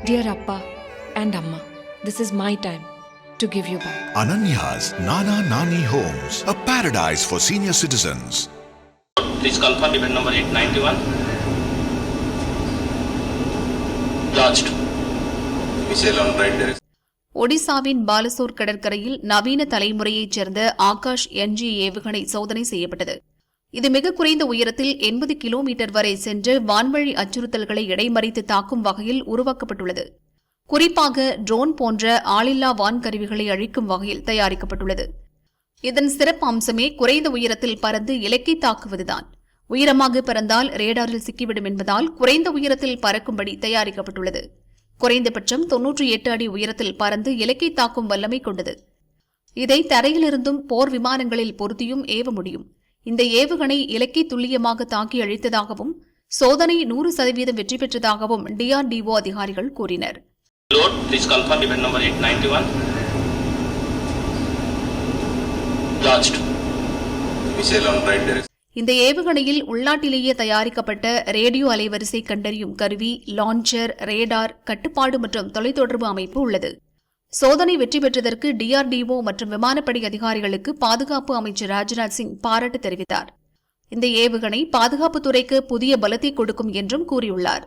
Dear Appa and Amma, this is my time to give you back. Ananya's Nana Nani Homes, a paradise for senior citizens. Please confirm event number 891. Lodged. Missile on right direction. ஒடிசாவின் பாலசோர் கடற்கரையில் நவீன தலைமுறையைச் சேர்ந்த Akash NG ஏவுகணை சோதனை செய்யப்பட்டது. இது மிக குறைந்த உயரத்தில் 80 கிலோமீட்டர் வரை சென்று வான்வழி அச்சுறுத்தல்களை இடைமறித்து தாக்கும் வகையில் உருவாக்கப்பட்டுள்ளது. குறிப்பாக ட்ரோன் போன்ற ஆளில்லா வான்கருவிகளை அழிக்கும் வகையில் தயாரிக்கப்பட்டுள்ளது. இதன் சிறப்பு அம்சமே குறைந்த உயரத்தில் பறந்து இலக்கை தாக்குவதுதான். உயரமாக பறந்தால் ரேடாரில் சிக்கிவிடும் என்பதால் குறைந்த உயரத்தில் பறக்கும்படி தயாரிக்கப்பட்டுள்ளது. குறைந்தபட்சம் 98 அடி உயரத்தில் பறந்து இலக்கை தாக்கும் வல்லமை கொண்டது. இதை தரையிலிருந்தும் போர் விமானங்களில் பொருத்தியும் ஏவ முடியும். இந்த ஏவுகணை இலக்கை துல்லியமாக தாக்கி அழித்ததாகவும் சோதனை 100% வெற்றி பெற்றதாகவும் DRDO அதிகாரிகள் கூறினர். இந்த ஏவுகணையில் உள்நாட்டிலேயே தயாரிக்கப்பட்ட ரேடியோ அலைவரிசை கண்டறியும் கருவி, லான்ச்சர், ரேடார், கட்டுப்பாடு மற்றும் தொலைத்தொடர்பு அமைப்பு உள்ளது. சோதனை வெற்றி பெற்றதற்கு DRDO மற்றும் விமானப்படை அதிகாரிகளுக்கு பாதுகாப்பு அமைச்சர் ராஜ்நாத் சிங் பாராட்டு தெரிவித்தார். இந்த ஏவுகணை பாதுகாப்புத்துறைக்கு புதிய பலத்தை கொடுக்கும் என்றும் கூறியுள்ளார்.